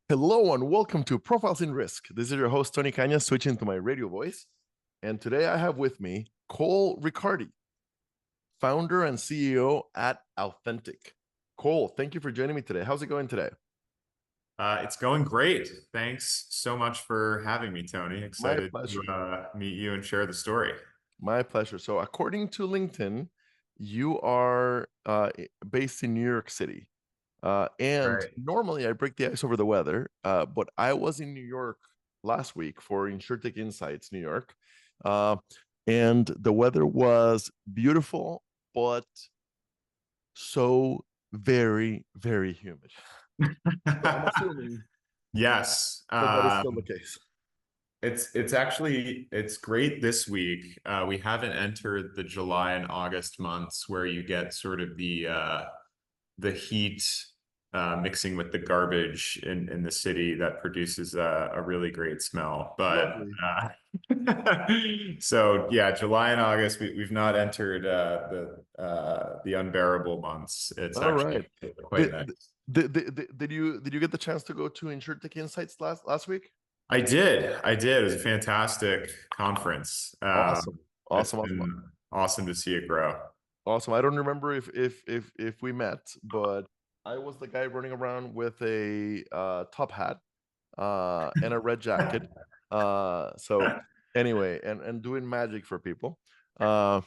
Hello and welcome to Profiles in Risk. This is your host, Tony Cañas, switching to my radio voice. And today I have with me Cole Riccardi, founder and CEO at Authentic. Cole, thank you for joining me today. How's it going today? It's going great. Thanks so much for having me, Tony. My Excited pleasure. to meet you and share the story. My pleasure. So, according to LinkedIn, you are based in New York City. And Right. normally I break the ice over the weather, but I was in New York last week for InsurTech Insights New York. Uh, and the weather was beautiful, but so very, very humid. So I'm assuming Yes. that is still the case. It's great this week. We haven't entered the July and August months where you get sort of the heat mixing with the garbage in the city that produces a really great smell. But Lovely. so yeah, July and August we've not entered the unbearable months. It's All actually right. quite Did, nice. did you get the chance to go to InsurTech Insights last week? I did. I did. It was a fantastic conference. Awesome. It's Awesome. Awesome. been awesome to see it grow. Awesome. I don't remember if we met, but I was the guy running around with a top hat and a red jacket. So anyway, and doing magic for people. Uh,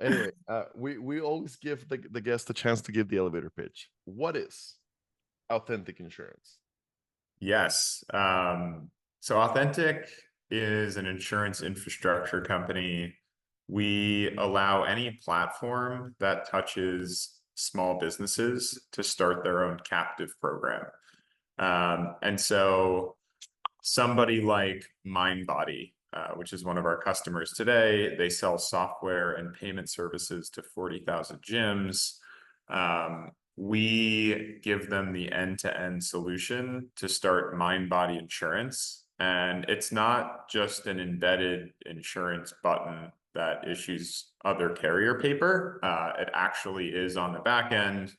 anyway, we always give the guest a chance to give the elevator pitch. What is authentic insurance? Yes. So Authentic is an insurance infrastructure company. We allow any platform that touches small businesses to start their own captive program. And so somebody like MindBody, which is one of our customers today, they sell software and payment services to 40,000 gyms. We give them the end-to-end solution to start MindBody Insurance. And it's not just an embedded insurance button that issues other carrier paper. It actually is on the back end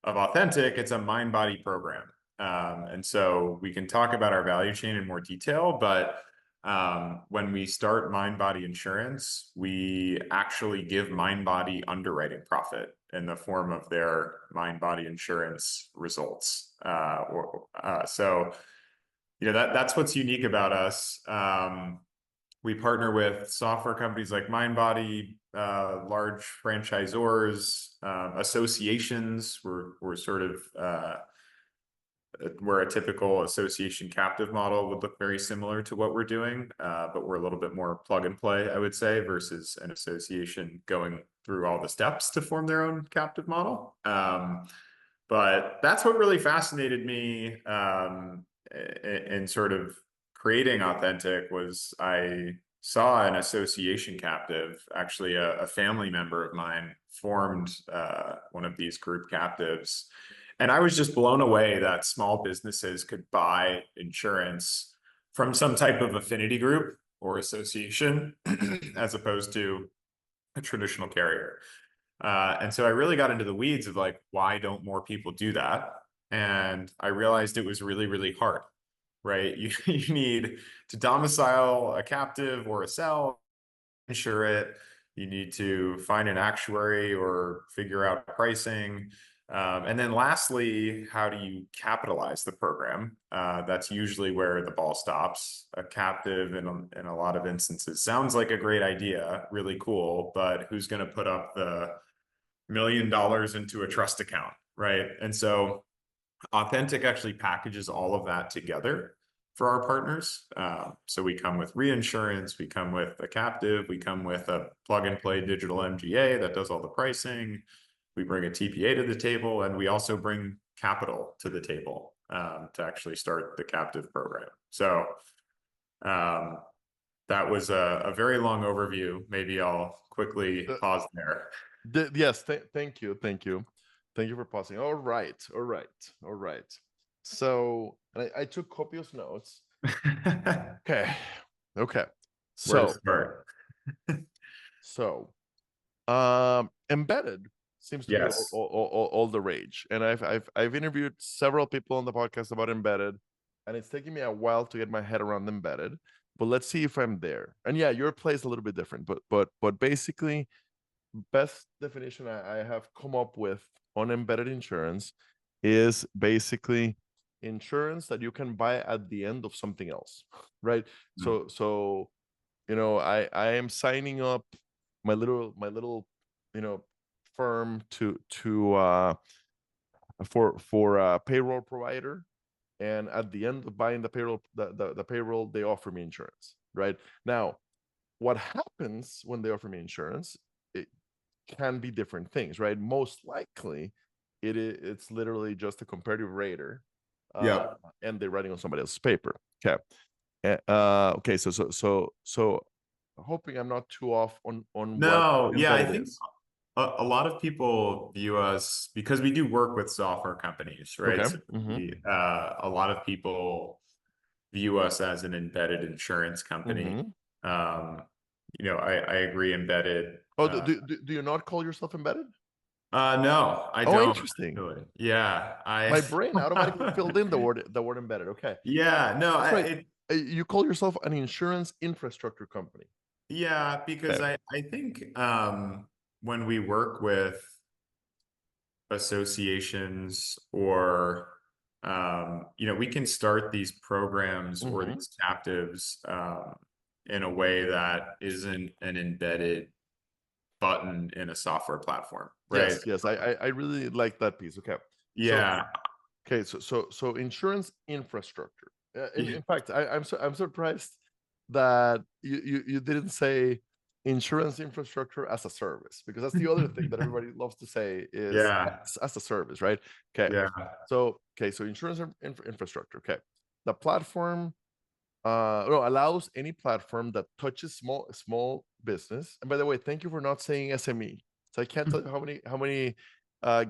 of Authentic. It's a MindBody program. And so we can talk about our value chain in more detail, but when we start MindBody Insurance, we actually give MindBody underwriting profit in the form of their MindBody Insurance results. So, that's what's unique about us. We partner with software companies like MindBody, large franchisors, associations. We're sort of where a typical association captive model would look very similar to what we're doing, but we're a little bit more plug and play, I would say, versus an association going through all the steps to form their own captive model. But that's what really fascinated me in sort of creating Authentic was I saw an association captive, actually a family member of mine formed one of these group captives. And I was just blown away that small businesses could buy insurance from some type of affinity group or association as opposed to a traditional carrier. And so I really got into the weeds of like, why don't more people do that? And I realized it was really, really hard, right? You need to domicile a captive or a cell, insure it. You need to find an actuary or figure out pricing. And then lastly, how do you capitalize the program? That's usually where the ball stops. A captive in a lot of instances sounds like a great idea, really cool, but who's going to put up the $1 million into a trust account, right? And so Authentic actually packages all of that together for our partners. So we come with reinsurance, we come with a captive, we come with a plug and play digital MGA that does all the pricing. We bring a TPA to the table, and we also bring capital to the table to actually start the captive program. So that was a very long overview. Maybe I'll quickly Uh, pause there. yes, thank you, thank you for pausing. All right, all right, all right. So I took copious notes. Okay, okay. Where to So start? embedded. seems to be Yes. all the rage. And I've interviewed several people on the podcast about embedded, and it's taking me a while to get my head around embedded. But let's see if I'm there. And yeah, your play is a little bit different, but basically, best definition I have come up with on embedded insurance is basically insurance that you can buy at the end of something else, right? Mm. So I am signing up my little firm for a payroll provider, and at the end of buying the payroll, they offer me insurance. Right now, what happens when they offer me insurance? It can be different things, right? Most likely, it's literally just a comparative rater, uh, Yep. and they're writing on somebody else's paper. Okay. Okay. So hoping I'm not too off on what No, yeah, I embedded think is. a lot of people view us because we do work with software companies, right? Okay. So Mm-hmm. a lot of people view us as an embedded insurance company. Mm-hmm. Um, I agree, embedded. Oh, do you not call yourself embedded? No, I Oh, don't interesting. actually. Yeah, My brain automatically filled in the word embedded. Okay, yeah, no, that's right. You call yourself an insurance infrastructure company. yeah, because Okay. I think when we work with associations or we can start these programs or Mm-hmm. these captives in a way that isn't an embedded button in a software platform, right? Yes, yes. I really like that piece. Okay. So Yeah. okay, so insurance infrastructure. In Yeah. fact, I'm surprised that you didn't say insurance infrastructure as a service, because that's the other thing that everybody loves to say is Yeah. as a service, right? Okay. Yeah. So insurance infrastructure. Okay. The platform no, allows any platform that touches small business. And by the way, thank you for not saying SME. So I can't tell you how many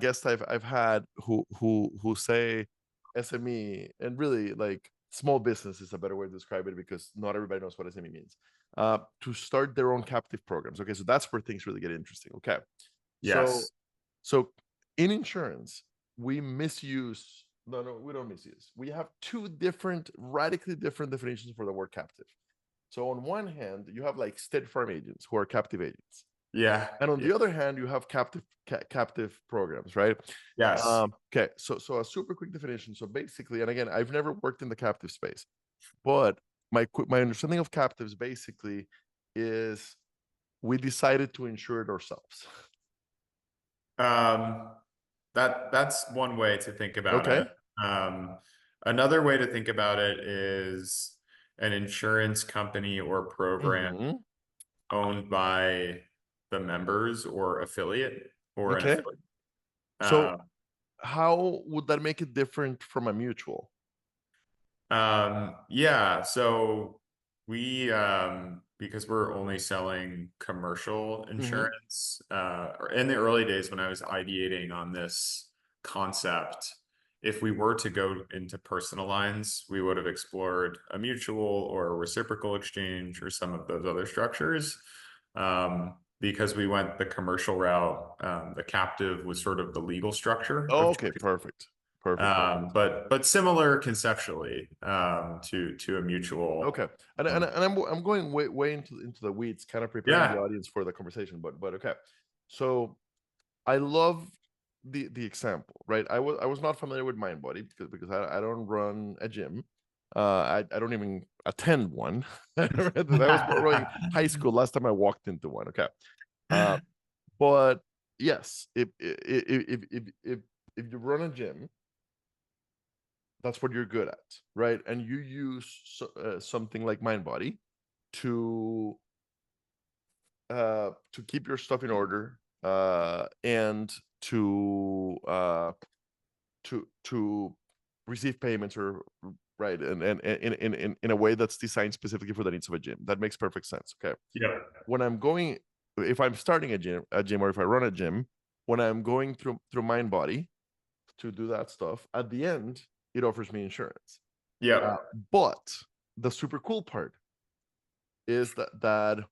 guests I've had who say SME, and really, like, small business is a better way to describe it, because not everybody knows what SME means. To start their own captive programs. Okay, so that's where things really get interesting. Okay, so Yes. so in insurance, we misuse. No, no, we don't misuse. We have two different, radically different definitions for the word captive. So on one hand, you have like State Farm agents who are captive agents, Yeah. and on Yeah. the other hand, you have captive programs, right? Yes. Okay, so a super quick definition. So basically, and again, I've never worked in the captive space, but my understanding of captives basically is we decided to insure it ourselves. Um, that's one way to think about Okay. it. Um, Another way to think about it is an insurance company or program Mm-hmm. owned by the members or affiliate or an Okay. affiliate. So Um, how would that make it different from a mutual? yeah, so because we're only selling commercial Mm-hmm. insurance, or in the early days when I was ideating on this concept, if we were to go into personal lines, we would have explored a mutual or a reciprocal exchange or some of those other structures. Because we went the commercial route, the captive was sort of the legal structure of Okay, choice. perfect. Perfect. But similar conceptually to a mutual. Okay. And I'm going way into the weeds, kind of preparing the Yeah, audience for the conversation, but okay. So I love the example, right? I was not familiar with MindBody because I don't run a gym. I don't even attend one. That was probably high school last time I walked into one. Okay. Uh, but yes, if you run a gym, that's what you're good at, right? And you use something like MindBody to keep your stuff in order, and to receive payments, or right, and in a way that's designed specifically for the needs of a gym. That makes perfect sense. Okay. yeah, When I'm going, if I'm starting a gym, or if I run a gym, when I'm going through MindBody to do that stuff, at the end it offers me insurance. yeah, But the super cool part is that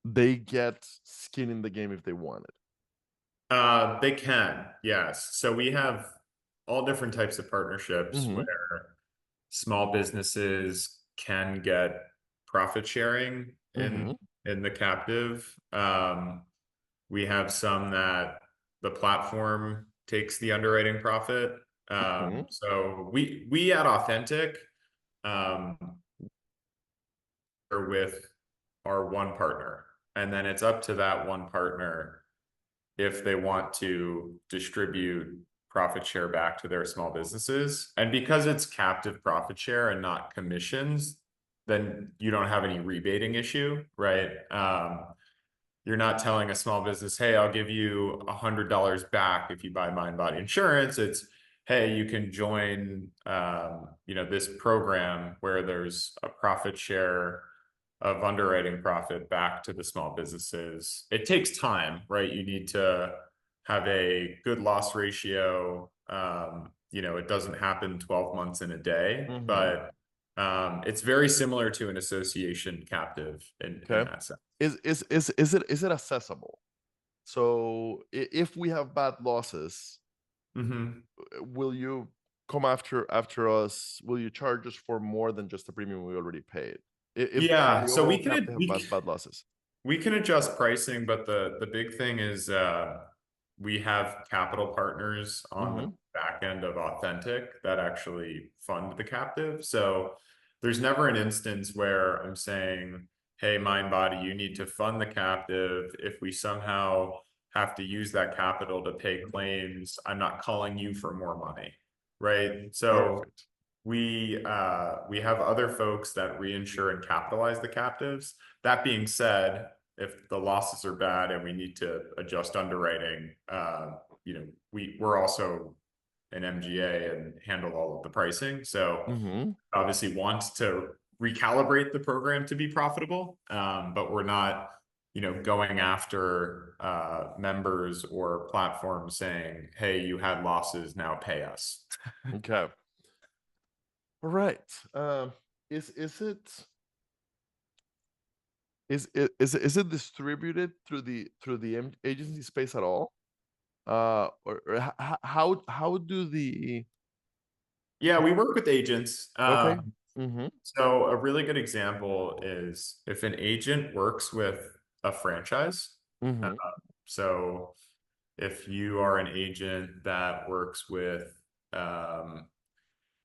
they get skin in the game if they want it. They can, yes. So we have all different types of partnerships Mm-hmm. where small businesses can get profit sharing Mm-hmm. in the captive. We have some that the platform takes the underwriting profit. Mm-hmm. So we at Authentic um, are with our one partner, and then it's up to that one partner if they want to distribute profit share back to their small businesses. And because it's captive profit share and not commissions, then you don't have any rebating issue, right? You're not telling a small business, hey, I'll give you $100 back if you buy mind body insurance. It's, hey, you can join, this program where there's a profit share of underwriting profit back to the small businesses. It takes time, right? You need to have a good loss ratio. It doesn't happen 12 months in a day, Mm-hmm. but it's very similar to an association captive in Okay. that sense. Is it accessible? So if we have bad losses, Hmm. will you come after us? Will you charge us for more than just the premium we already paid? If Yeah, the so overall cap they have bad losses. we can adjust pricing, but the big thing is we have capital partners on the Mm-hmm. back end of Authentic that actually fund the captive. So there's never an instance where I'm saying, hey, MindBody, you need to fund the captive. If we somehow have to use that capital to pay claims, I'm not calling you for more money, right? So Perfect. we have other folks that reinsure and capitalize the captives. That being said, if the losses are bad and we need to adjust underwriting, we're also an MGA and handle all of the pricing. So Mm-hmm. obviously want to recalibrate the program to be profitable, but we're not, going after members or platforms saying, "Hey, you had losses, now pay us." Okay. All right. Is it distributed through the agency space at all? How do the Yeah, we work with agents. okay. Mm-hmm. So a really good example is if an agent works with a franchise. Uh, Mm-hmm. so if you are an agent that works with um,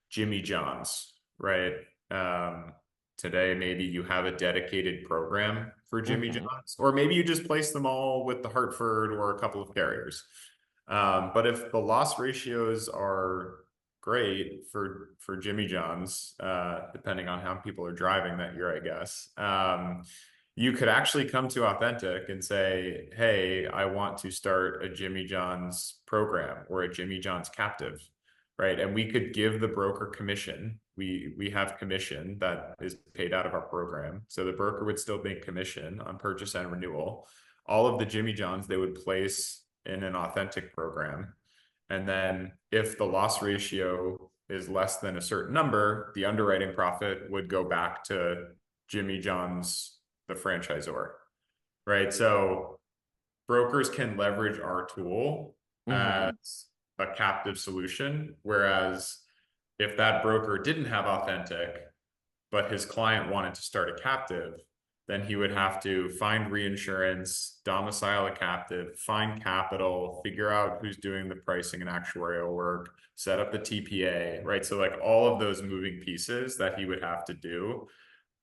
Jimmy John's, right? Um, Today, maybe you have a dedicated program for Jimmy Mm-hmm. John's, or maybe you just place them all with the Hartford or a couple of carriers. But if the loss ratios are great for Jimmy John's, depending on how people are driving that year, I guess, you could actually come to Authentic and say, "Hey, I want to start a Jimmy John's program or a Jimmy John's captive." Right. And we could give the broker commission. We have commission that is paid out of our program. So the broker would still make commission on purchase and renewal. All of the Jimmy Johns they would place in an Authentic program. And then if the loss ratio is less than a certain number, the underwriting profit would go back to Jimmy John's, the franchisor. Right. So brokers can leverage our tool Mm-hmm. as a captive solution. Whereas if that broker didn't have Authentic, but his client wanted to start a captive, then he would have to find reinsurance, domicile a captive, find capital, figure out who's doing the pricing and actuarial work, set up the TPA, right? So, like all of those moving pieces that he would have to do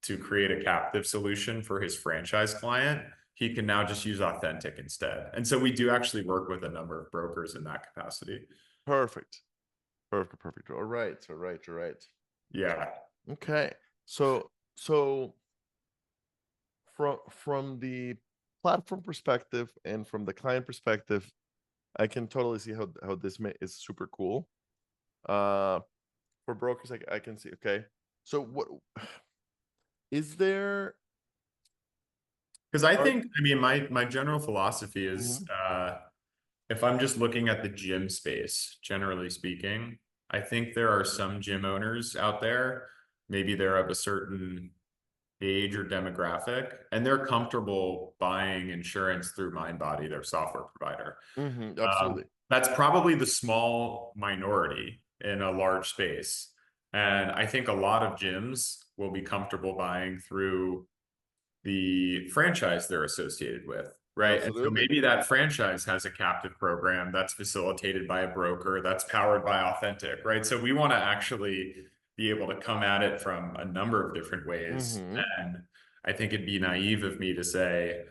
to create a captive solution for his franchise client, he can now just use Authentic instead. And so we do actually work with a number of brokers in that capacity. Perfect. Perfect. Perfect. All right. All right. All right. Yeah. Okay. So from the platform perspective and from the client perspective, I can totally see how is super cool. Uh, for brokers, I can see. Okay. So what is there? Because I Are think, I mean, my general philosophy is Mhm. if I'm just looking at the gym space, generally speaking, I think there are some gym owners out there, maybe they're of a certain age or demographic, and they're comfortable buying insurance through MindBody, their software provider. Absolutely. That's probably the small minority in a large space. And I think a lot of gyms will be comfortable buying through the franchise they're associated with, right? And so Absolutely. maybe that franchise has a captive program that's facilitated by a broker that's powered by Authentic, right? So we want to actually be able to come at it from a number of different ways. Hmm. And I think it'd be naive of me to say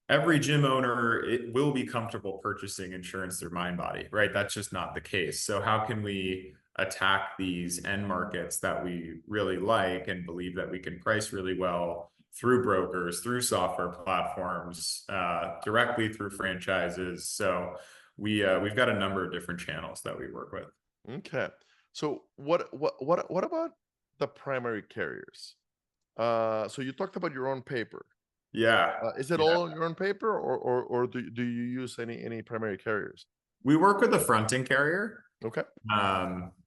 every gym owner it will be comfortable purchasing insurance through MindBody, right? That's just not the case. So how can we attack these end markets that we really like and believe that we can price really well through brokers, through software platforms, directly through franchises? So we've got a number of different channels that we work with. Okay. So what about the primary carriers? So you talked about your own paper. Yeah, Is it yeah. all on your own paper, or do you use any primary carriers? We work with a fronting carrier. Okay.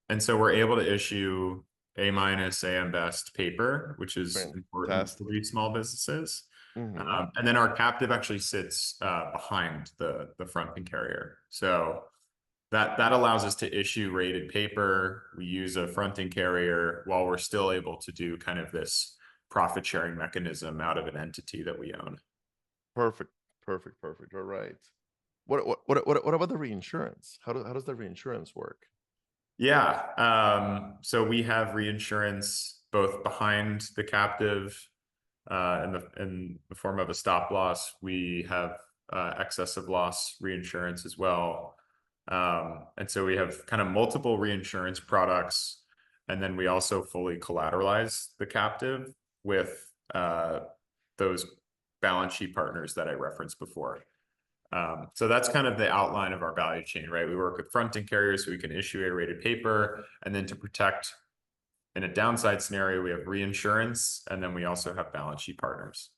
And so we're able to issue A minus, AM best paper, which is important for Fantastic. these small businesses. Hmm. And then our captive actually sits behind the fronting carrier. So that allows us to issue rated paper. We use a fronting carrier while we're still able to do kind of this profit sharing mechanism out of an entity that we own. Perfect. Perfect. Perfect. All right. What about the reinsurance? How does the reinsurance work? Yeah. So we have reinsurance both behind the captive in the form of a stop loss. We have excessive loss reinsurance as well. And so we have kind of multiple reinsurance products. And then we also fully collateralize the captive with those balance sheet partners that I referenced before. So that's kind of the outline of our value chain, right? We work with fronting carriers so we can issue A-rated paper, and then to protect in a downside scenario, we have reinsurance, and then we also have balance sheet partners.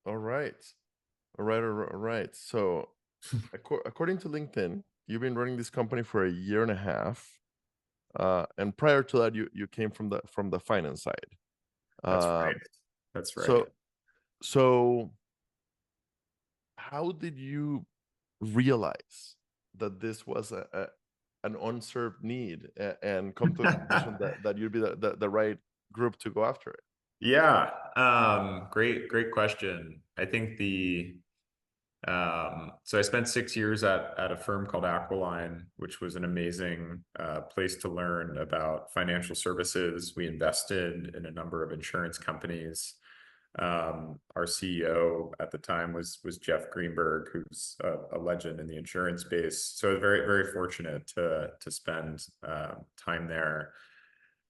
All right. All right. All right. All right. So according to LinkedIn, you've been running this company for a year and a half. And prior to that, you came from the finance side. That's Uh, right. That's right. so so how did you realize that this was an unserved need, and come to a conclusion that you'd be the right group to go after it? Yeah. Great question. I think so I spent 6 years at a firm called Aquiline, which was an amazing place to learn about financial services. We invested in a number of insurance companies. Our CEO at the time was Jeff Greenberg, who's a legend in the insurance space. So I was very fortunate to spend time there.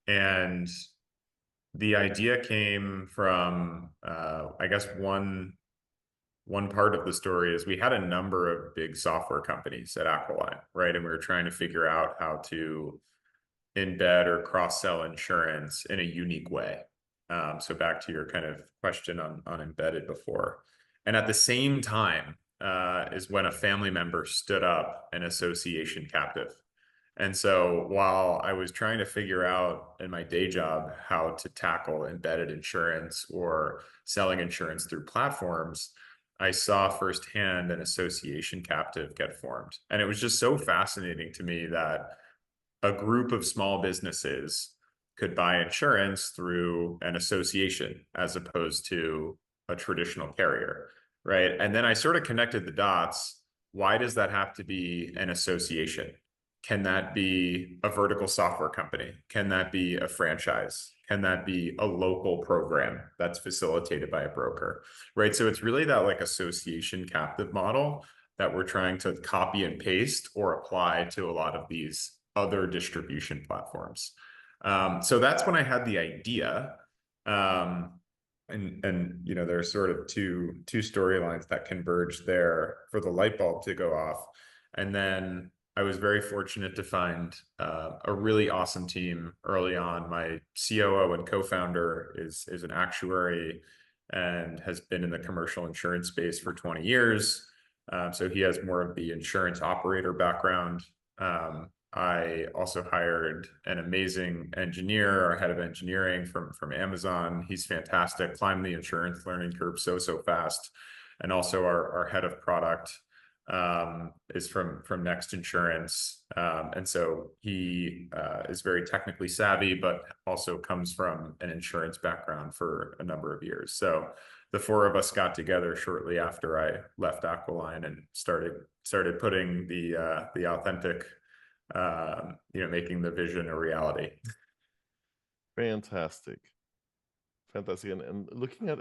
And the idea came from, I guess one part of the story is we had a number of big software companies at Aquiline, right? And we were trying to figure out how to embed or cross-sell insurance in a unique way. So back to your kind of question on embedded before. And at the same time is when a family member stood up an association captive. And so while I was trying to figure out in my day job how to tackle embedded insurance or selling insurance through platforms, I saw firsthand an association captive get formed. And it was just so fascinating to me that a group of small businesses could buy insurance through an association as opposed to a traditional carrier, right? And then I sort of connected the dots. Why does that have to be an association? Can that be a vertical software company? Can that be a franchise? Can that be a local program that's facilitated by a broker, right? So it's really that like association captive model that we're trying to copy and paste or apply to a lot of these other distribution platforms. So that's when I had the idea. Um, and you know, there's sort of two storylines that converge there for the light bulb to go off. And then I was very fortunate to find a really awesome team early on. My COO and co-founder is an actuary and has been in the commercial insurance space for 20 years. So he has more of the insurance operator background. I also hired an amazing engineer, our head of engineering from Amazon. He's fantastic, climbed the insurance learning curve so fast. And also our head of product is from Next Insurance. And so he is very technically savvy, but also comes from an insurance background for a number of years. So the four of us got together shortly after I left Aqualine and started putting the authentic, making the vision a reality. Fantastic. Fantastic. And looking at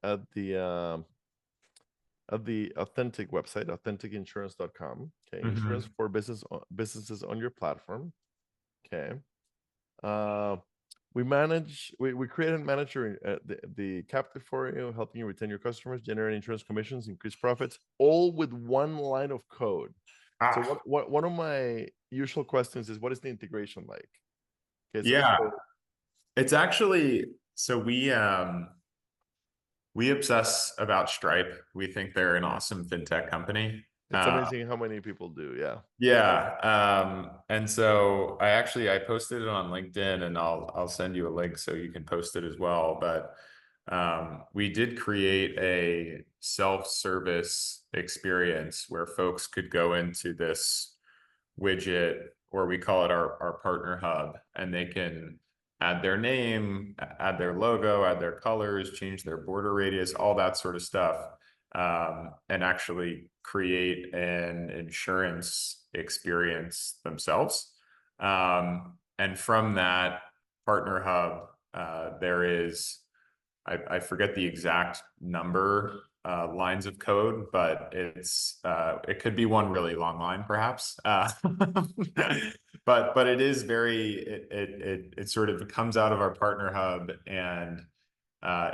the authentic website, authenticinsurance.com. Okay, insurance for businesses on your platform. Okay. We create and manage the captive for you, helping you retain your customers, generate insurance commissions, increase profits, all with one line of code. So one of my usual questions is, what is the integration like? Okay, Yeah, it's actually, so we obsess about Stripe. We think they're an awesome fintech company. It's amazing how many people do. Yeah. Yeah. And so I posted it on LinkedIn, and I'll send you a link so you can post it as well. But we did create a self-service experience where folks could go into this widget, or we call it our partner hub, and they can add their name, add their logo, add their colors, change their border radius, all that sort of stuff, and actually create an insurance experience themselves. And from that partner hub, there is, I forget the exact number, lines of code, but it could be one really long line, perhaps. But it is it sort of comes out of our partner hub, and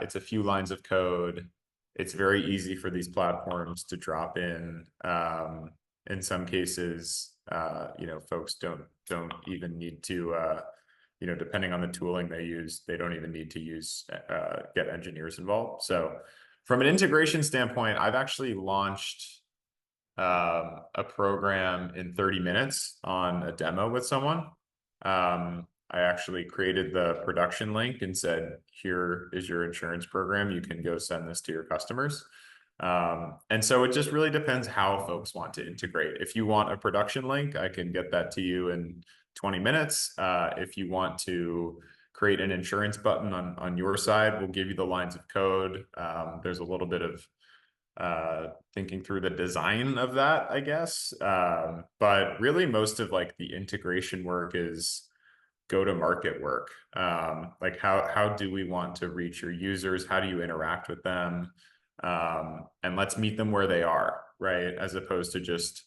it's a few lines of code. It's very easy for these platforms to drop in. In some cases, folks don't even need to. Depending on the tooling they use, they don't even need to get engineers involved. So from an integration standpoint, I've actually launched a program in 30 minutes on a demo with someone. I actually created the production link and said, here is your insurance program. You can go send this to your customers. And so it just really depends how folks want to integrate. If you want a production link, I can get that to you in 20 minutes. If you want to create an insurance button on your side, we'll give you the lines of code. There's a little bit of thinking through the design of that, I guess. But really most of like the integration work is go-to-market work. Like how do we want to reach your users? How do you interact with them? And let's meet them where they are, right? As opposed to just,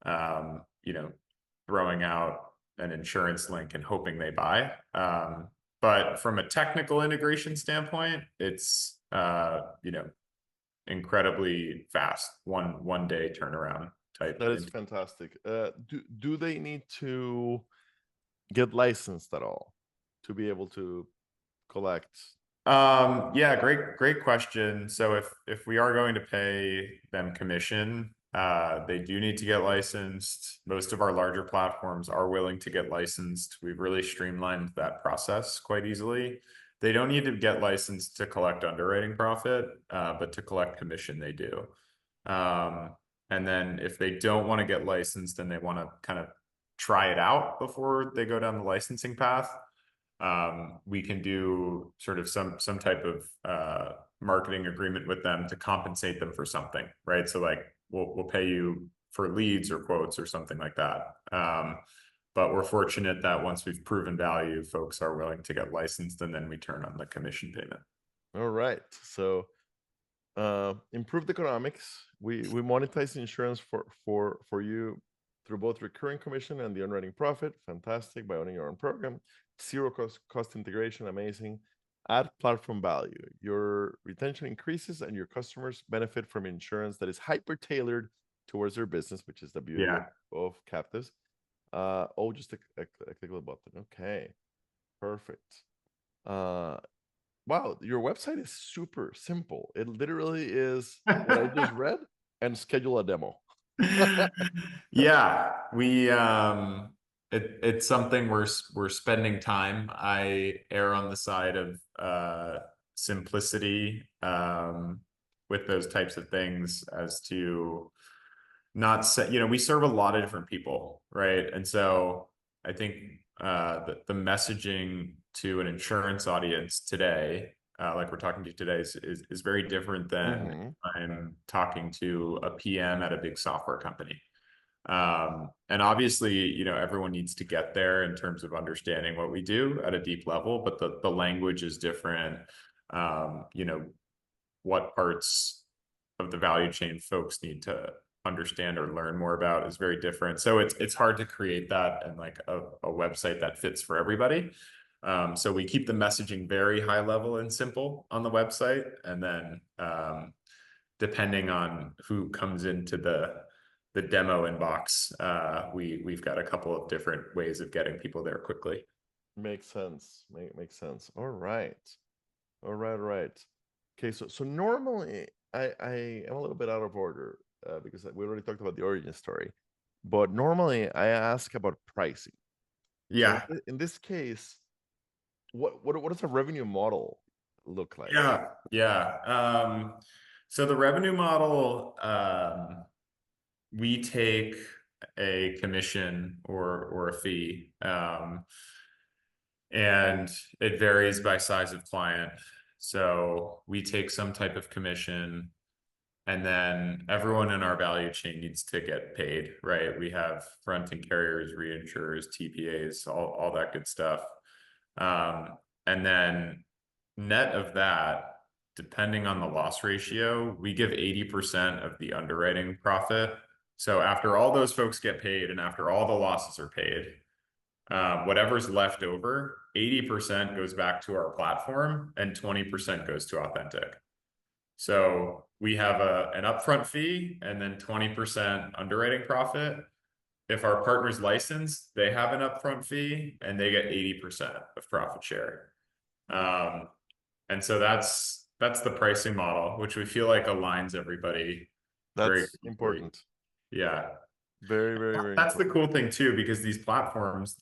throwing out an insurance link and hoping they buy. But from a technical integration standpoint, it's, incredibly fast, one day turnaround type. That is fantastic. Do they need to get licensed at all to be able to collect? Yeah, great question. So if we are going to pay them commission, they do need to get licensed. Most of our larger platforms are willing to get licensed. We've really streamlined that process quite easily. They don't need to get licensed to collect underwriting profit, but to collect commission, they do. And then if they don't want to get licensed and they want to kind of try it out before they go down the licensing path, we can do sort of some type of marketing agreement with them to compensate them for something, right? So like we'll pay you for leads or quotes or something like that. But we're fortunate that once we've proven value, folks are willing to get licensed, and then we turn on the commission payment. All right. So improved economics. We monetize insurance for you through both recurring commission and the underwriting profit. Fantastic, by owning your own program. Zero cost integration, amazing. Add platform value. Your retention increases and your customers benefit from insurance that is hyper tailored towards their business, which is the beauty of captives. Just a click of the button. Okay, perfect. Wow, your website is super simple. It literally is what I just read, and schedule a demo. Yeah, it's something we're spending time. I err on the side of simplicity with those types of things as to not say, we serve a lot of different people, right? And so I think the messaging to an insurance audience today, like we're talking to today, is very different than Hmm. I'm talking to a PM at a big software company. And obviously, everyone needs to get there in terms of understanding what we do at a deep level, but the language is different. What parts of the value chain folks need to understand or learn more about is very different. So it's hard to create that and like a website that fits for everybody. So we keep the messaging very high level and simple on the website, and then depending on who comes into the demo inbox, we've got a couple of different ways of getting people there quickly. Makes sense. Makes sense. All right. All right. All right. Okay. So normally I am a little bit out of order because we already talked about the origin story, but normally I ask about pricing. So Yeah, in this case, what does a revenue model look like? yeah. So the revenue model, we take a commission or a fee, and it varies by size of client. So we take some type of commission, and then everyone in our value chain needs to get paid, right? We have fronting carriers, reinsurers, TPAs, all that good stuff. And then net of that, depending on the loss ratio, we give 80% of the underwriting profit. So after all those folks get paid and after all the losses are paid, whatever's left over, 80% goes back to our platform and 20% goes to Authentic. So we have an upfront fee and then 20% underwriting profit. If our partner's licensed, they have an upfront fee and they get 80% of profit share. Um, and so that's the pricing model, which we feel like aligns everybody very That's closely. important. Yeah. Very, very, very That's the important. cool thing too, because these platforms,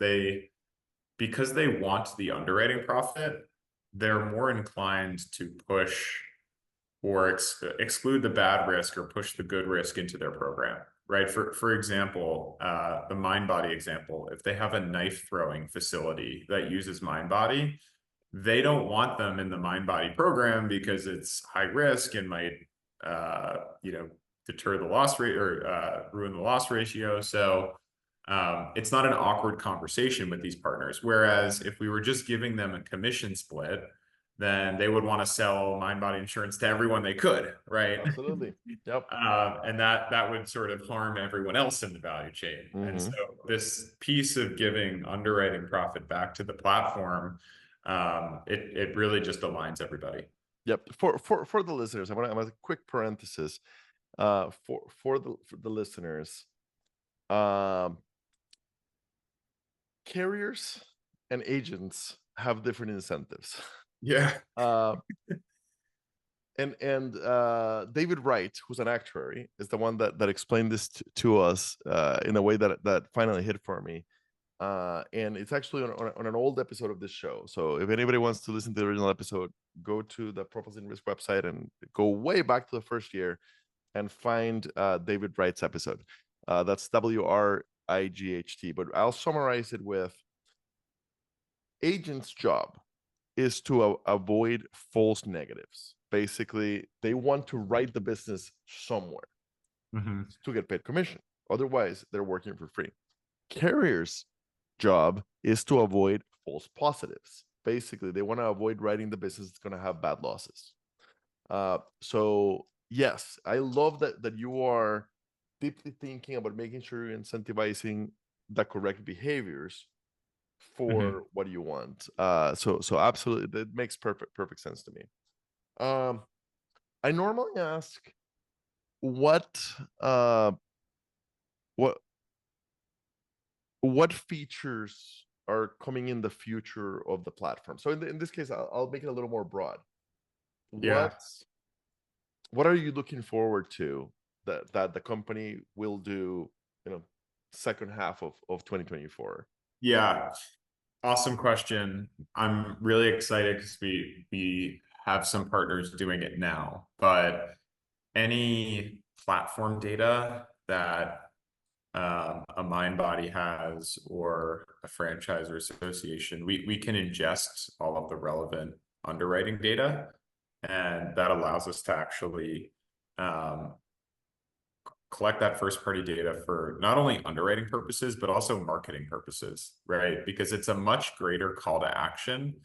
because they want the underwriting profit, they're more inclined to push or exclude the bad risk or push the good risk into their program, right? For example, the MindBody example, if they have a knife throwing facility that uses MindBody, they don't want them in the MindBody program because it's high risk and might, deter the loss rate or ruin the loss ratio. So it's not an awkward conversation with these partners. Whereas if we were just giving them a commission split, then they would want to sell MindBody insurance to everyone they could, right? Absolutely. Yep. And that would sort of harm everyone else in the value chain. And so Hmm. this piece of giving underwriting profit back to the platform, it really just aligns everybody. Yep. For the listeners, I'm a quick parenthesis. For the listeners, um, carriers and agents have different incentives. Yeah. Uh, and David Wright, who's an actuary, is the one that explained this to us in a way that finally hit for me. And it's actually on an old episode of this show. So if anybody wants to listen to the original episode, go to the Proposing Risk website and go way back to the first year and find David Wright's episode. That's WRIGHT. But I'll summarize it with agent's job is to avoid false negatives. Basically, they want to write the business somewhere Mm-hmm. to get paid commission. Otherwise, they're working for free. Carriers' job is to avoid false positives. Basically, they want to avoid writing the business that's going to have bad losses. So yes, I love that you are deeply thinking about making sure you're incentivizing the correct behaviors Mm-hmm. for what you want. So absolutely, that makes perfect sense to me. Um, I normally ask what uh what what features are coming in the future of the platform. So in this case, I'll make it a little more broad. Yeah. What are you looking forward to that the company will do, second half of 2024? Yeah, awesome question. I'm really excited because we have some partners doing it now, but any platform data that a mind body has or a franchise or association, we can ingest all of the relevant underwriting data, and that allows us to actually um, collect that first party data for not only underwriting purposes, but also marketing purposes, right? Because it's a much greater call to action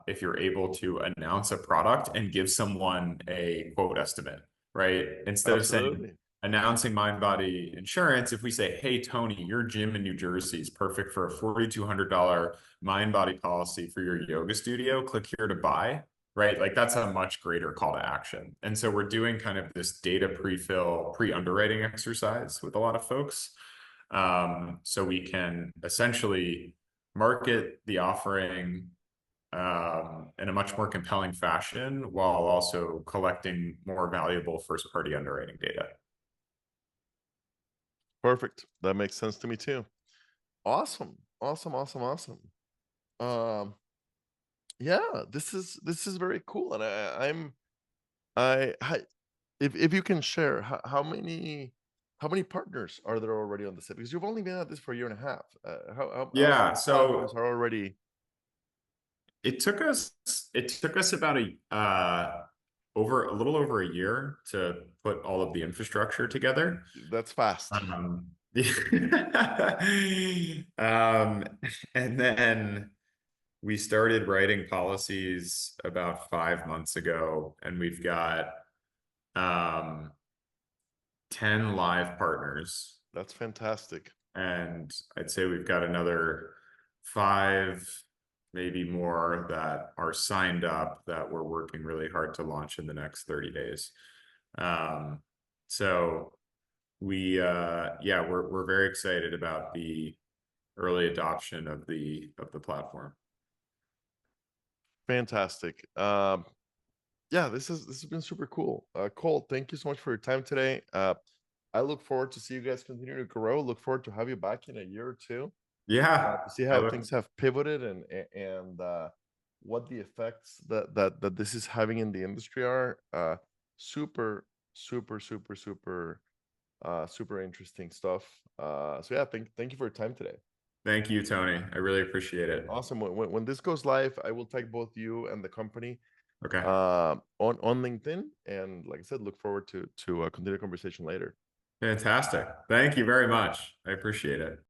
if you're able to announce a product and give someone a quote estimate, right? Instead of saying, Absolutely. announcing mind body insurance, if we say, hey, Tony, your gym in New Jersey is perfect for a $4,200 mind body policy for your yoga studio, click here to buy, right? Like that's a much greater call to action. And so we're doing kind of this data pre-fill, pre-underwriting exercise with a lot of folks. So we can essentially market the offering in a much more compelling fashion while also collecting more valuable first party underwriting data. Perfect. That makes sense to me too. Awesome. Awesome. Awesome. Awesome. Um, yeah, this is very cool, and I if you can share how many partners are there already on the set? Because you've only been at this for a year and a half. How Yeah, many platforms so are already? it took us about over a little over a year to put all of the infrastructure together. That's fast. Um, um, and then we started writing policies about 5 months ago, and we've got um, 10 live partners. That's fantastic. And I'd say we've got another five, maybe more, that are signed up that we're working really hard to launch in the next 30 days. Um, so yeah, we're very excited about the early adoption of the platform. Fantastic. Yeah, this has been super cool. Cole, thank you so much for your time today. I look forward to see you guys continue to grow. Look forward to have you back in a year or two Yeah, to see I how look things have pivoted and what the effects that this is having in the industry are. Super, super, super, super, super interesting stuff. So yeah, thank you for your time today. Thank you, Tony. I really appreciate it. Awesome. When this goes live, I will tag both you and the company Okay. on LinkedIn, and like I said, look forward to continue the conversation later. Fantastic. Thank you very much. I appreciate it.